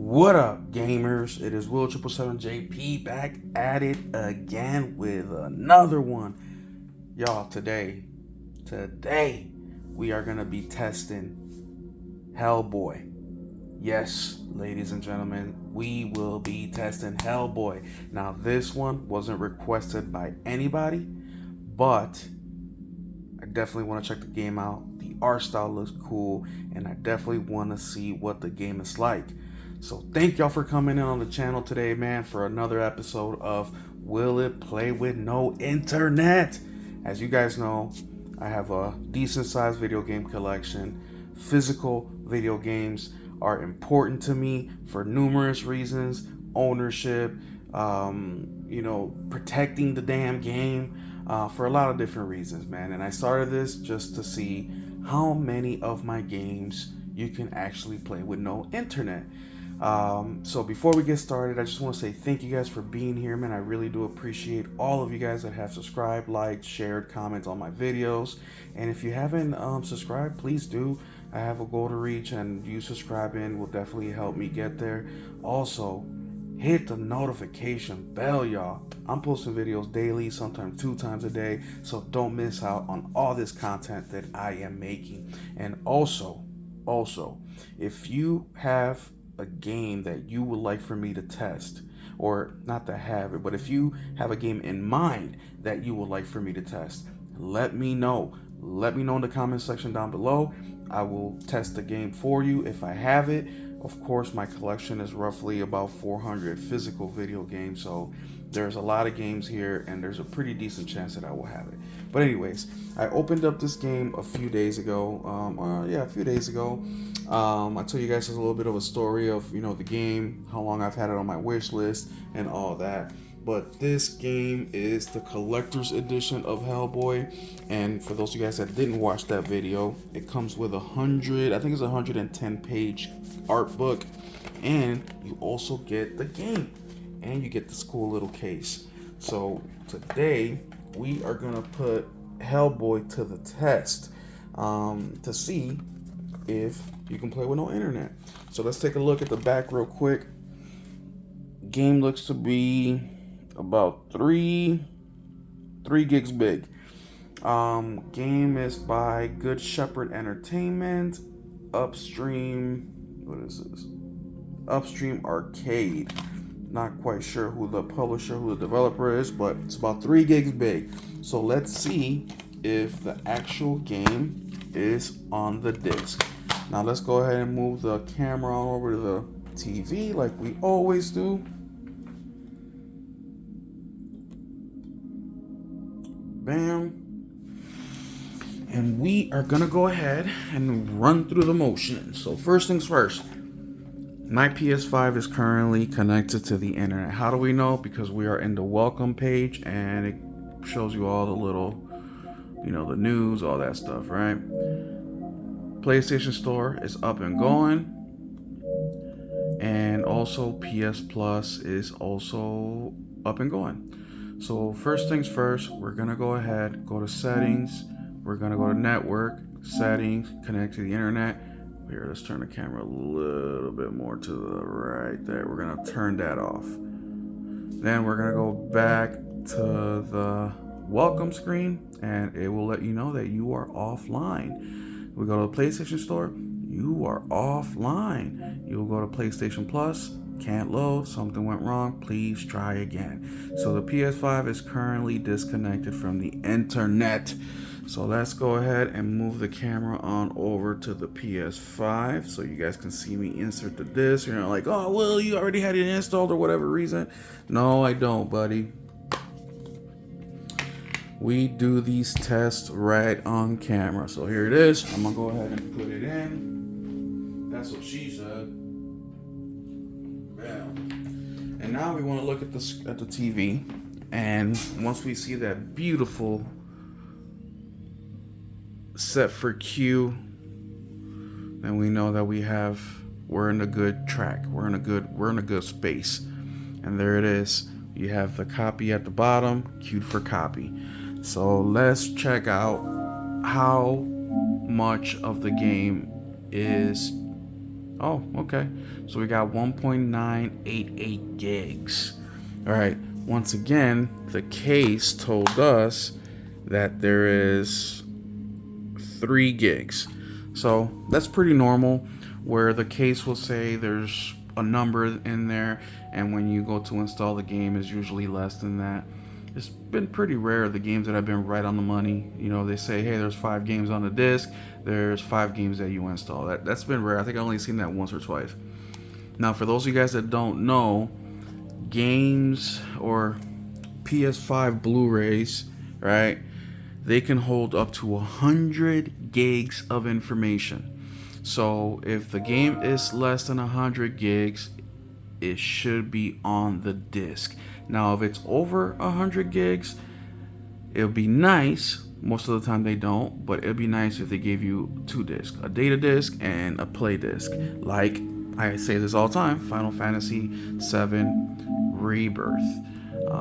What up, gamers? It is Will777JP back at it again with another one. Y'all, today, we are going to be testing Hellboy. Yes, ladies and gentlemen, we will be testing Hellboy. Now, this one wasn't requested by anybody, but I definitely want to check the game out. The art style looks cool, and I definitely want to see what the game is like. So thank y'all for coming in on the channel today, man, for another episode of Will It Play With No Internet? As you guys know, I have a decent sized video game collection. Physical video games are important to me for numerous reasons. Ownership, protecting the damn game, for a lot of different reasons, man. And I started this just to see how many of my games you can actually play with no internet. So before we get started, I just want to say thank you guys for being here, man. I really do appreciate all of you guys that have subscribed, liked, shared, commented on my videos. And if you haven't subscribed, please do. I have a goal to reach, and you subscribing will definitely help me get there. Also, hit the notification bell, y'all. I'm posting videos daily, sometimes 2 times a day, so don't miss out on all this content that I am making. And also, if you have a game that you would like for me to test, or not to have it, but if you have a game in mind that you would like for me to test, let me know in the comment section down below. I will test the game for you if I have it. Of course, my collection is roughly about 400 physical video games, so there's a lot of games here, and there's a pretty decent chance that I will have it. But anyways, I opened up this game a few days ago. I told you guys a little bit of a story of the game, how long I've had it on my wish list, and all that. But this game is the collector's edition of Hellboy, and for those of you guys that didn't watch that video, it comes with 110 page art book, and you also get the game, and you get this cool little case. So today we are gonna put Hellboy to the test, to see if you can play with no internet. So let's take a look at the back real quick. Game looks to be about 3 gigs big. Game is by Good Shepherd Entertainment. Upstream Arcade. Not quite sure who the publisher, who the developer is, but it's about 3 gigs big. So let's see if the actual game is on the disc. Now let's go ahead and move the camera on over to the TV like we always do. Bam. And we are gonna go ahead and run through the motions. So first things first, my PS5 is currently connected to the internet. How do we know? Because we are in the welcome page, and it shows you all the little, the news, all that stuff, right? PlayStation Store is up and going, and also PS Plus is also up and going. So first things first, we're gonna go ahead, go to settings, we're gonna go to network, settings, connect to the internet. Here, let's turn the camera a little bit more to the right there. We're gonna turn that off. Then we're gonna go back to the welcome screen, and it will let you know that you are offline. We go to the PlayStation Store, you are offline. You'll go to PlayStation Plus, can't load, something went wrong, please try again. So the PS5 is currently disconnected from the internet. So let's go ahead and move the camera on over to the PS5 so you guys can see me insert the disc. You're not like, oh, well, you already had it installed or whatever reason. No, I don't, buddy. We do these tests right on camera. So here it is. I'm gonna go ahead and put it in. That's what she said. Bam. And now we want to look at the TV. And once we see that beautiful set for Q, then we know that we're in a good track. We're in a good space. And there it is. You have the copy at the bottom, queued for copy. So let's check out how much of the game is Oh, okay. So we got 1.988 gigs. All right. Once again, the case told us that there is 3 gigs. So that's pretty normal, where the case will say there's a number in there, and when you go to install the game, is usually less than that. It's been pretty rare, the games that have been right on the money. You know, they say, hey, there's 5 games on the disc, there's 5 games that you install. That's been rare. I think I've only seen that once or twice. Now, for those of you guys that don't know, games or PS5 Blu-rays, right? They can hold up to 100 gigs of information. So if the game is less than 100 gigs, it should be on the disc. Now, if it's over 100 gigs, it would be nice. Most of the time they don't, but it'd be nice if they gave you 2 discs, a data disc and a play disc. Like I say this all the time, Final Fantasy VII Rebirth.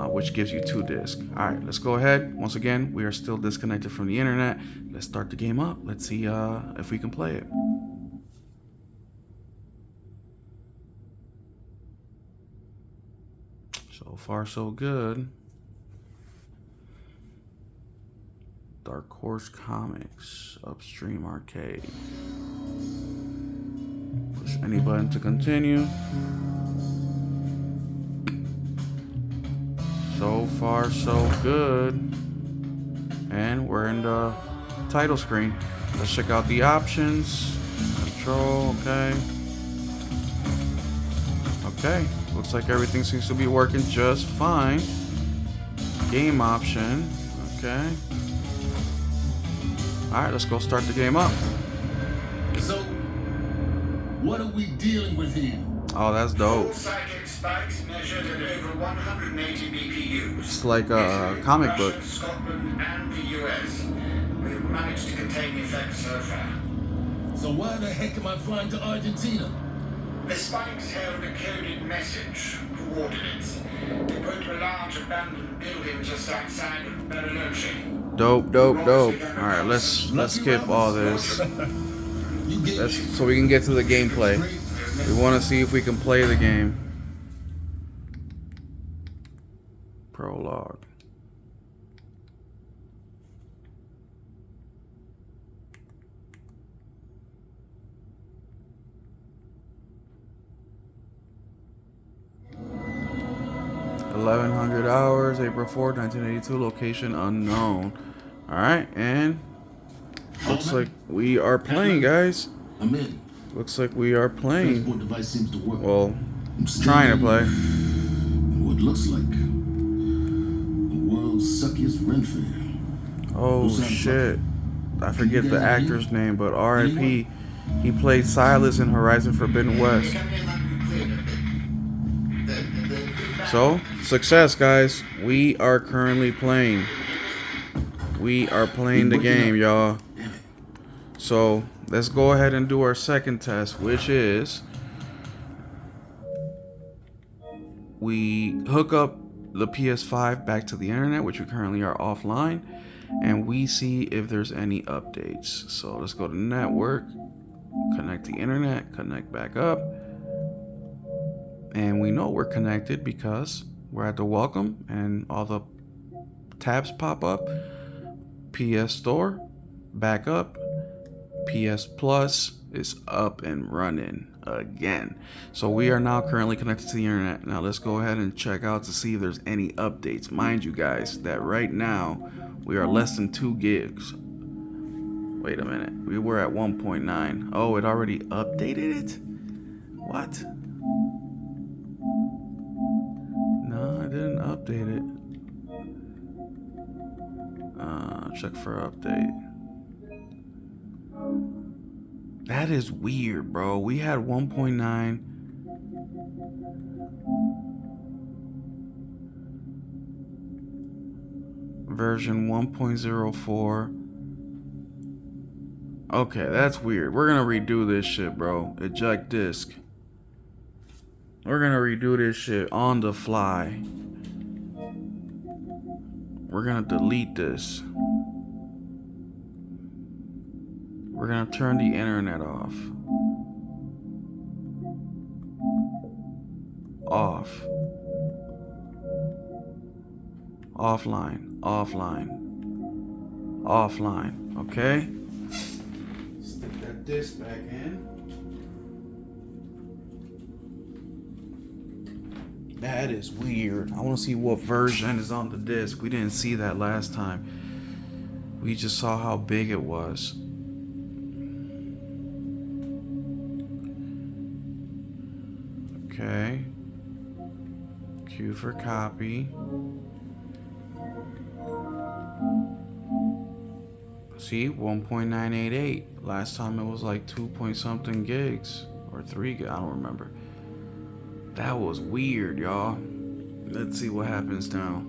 Which gives you 2 discs. All right, let's go ahead. Once again, we are still disconnected from the internet. Let's start the game up. Let's see if we can play it. So far, so good. Dark Horse Comics, Upstream Arcade. Push any button to continue. So far, so good. And we're in the title screen. Let's check out the options. Control, okay. Okay, looks like everything seems to be working just fine. Game option, okay. Alright, let's go start the game up. So, what are we dealing with here? Oh, that's dope. Psychic spikes measured at over 180 BPUs. It's like a comic Russia, book. Scotland, and the US. We've managed to contain the effects so far. So why the heck am I flying to Argentina? The spikes held a coded message, coordinates. They put to a large abandoned building just outside of Bariloche. Dope, dope, dope. Alright, let's skip all this. So we can get to the gameplay. We want to see if we can play the game. Prologue. $1,100 hours, April 4th, 1982, location unknown. Alright, and looks like we are playing, guys. I'm in. Looks like we are playing. Transport device seems to work. Well, trying to play. What looks like the world's suckiest rent fair. Oh shit. I forget the actor's name, but R.I.P. He played Silas in Horizon Forbidden West. So, success, guys. We are currently playing. We are playing the game, y'all. So, let's go ahead and do our second test, which is we hook up the PS5 back to the internet, which we currently are offline, and we see if there's any updates. So let's go to network, connect the internet, connect back up, and we know we're connected because we're at the welcome and all the tabs pop up. PS Store, back up. PS Plus is up and running again. So we are now currently connected to the internet. Now let's go ahead and check out to see if there's any updates. Mind you guys that right now we are less than 2 gigs. Wait a minute, we were at 1.9. Oh, it already updated it? What? No, I didn't update it. Check for update. That is weird, bro. We had 1.9. Version 1.04. Okay, that's weird. We're gonna redo this shit, bro. Eject disk. We're gonna redo this shit on the fly. We're gonna delete this. We're gonna turn the internet off. off. Offline. Okay? Stick that disc back in. That is weird. I want to see what version is on the disc. We didn't see that last time. We just saw how big it was. Okay. Q for copy. See, 1.988. Last time it was like 2 point something gigs or 3 gigs. I don't remember. That was weird, y'all. Let's see what happens now.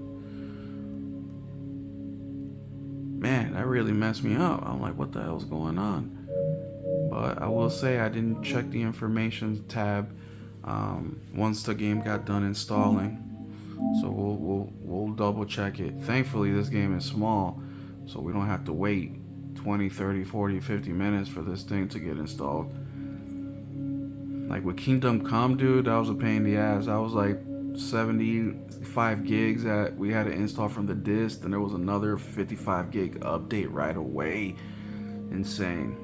Man, that really messed me up. I'm like, what the hell's going on? But I will say I didn't check the information tab once the game got done installing. So we'll double check it. Thankfully, this game is small, so we don't have to wait 20, 30, 40, 50 minutes for this thing to get installed. Like with Kingdom Come, dude, that was a pain in the ass. That was like 75 gigs that we had to install from the disc, and there was another 55 gig update right away. Insane.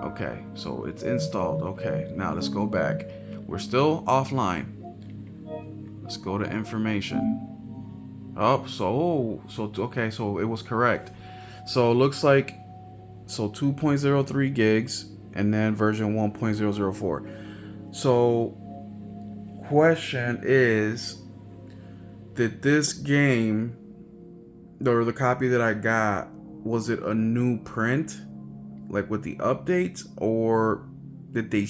Okay, so it's installed. Okay, now let's go back. We're still offline. Let's go to information. Oh, so okay, so it was correct. So it looks like 2.03 gigs and then version 1.004. So question is, did this game, or the copy that I got, was it a new print like with the updates, or did they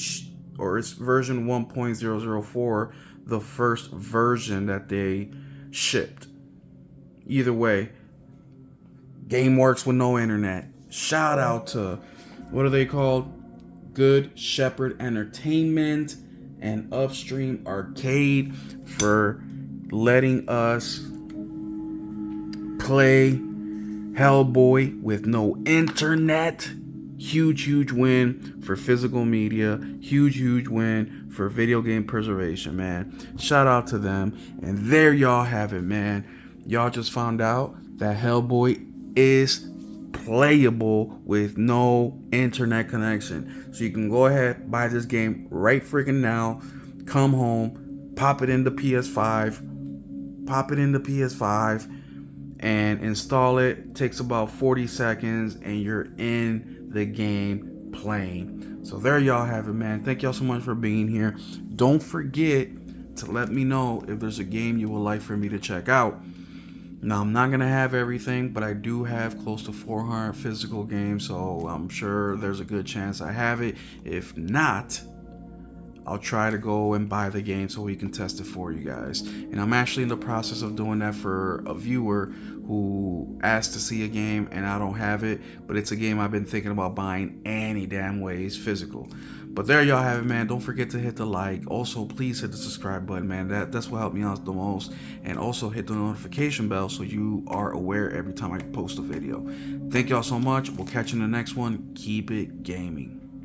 or is version 1.004 the first version that they shipped? Either way, game works with no internet. Shout out to, what are they called? Good Shepherd Entertainment and Upstream Arcade for letting us play Hellboy with no internet. Huge win for physical media. Huge win for video game preservation, man. Shout out to them. And there y'all have it, man. Y'all just found out that Hellboy is playable with no internet connection. So you can go ahead, buy this game right freaking now. Come home, pop it into PS5, and install it. Takes about 40 seconds and you're in the game playing. So there y'all have it, man. Thank y'all so much for being here. Don't forget to let me know if there's a game you would like for me to check out. Now, I'm not going to have everything, but I do have close to 400 physical games, so I'm sure there's a good chance I have it. If not, I'll try to go and buy the game so we can test it for you guys. And I'm actually in the process of doing that for a viewer who asked to see a game and I don't have it, but it's a game I've been thinking about buying any damn ways physical. But there y'all have it, man. Don't forget to hit the like. Also, please hit the subscribe button, man. That's what helped me out the most. And also hit the notification bell so you are aware every time I post a video. Thank y'all so much. We'll catch you in the next one. Keep it gaming.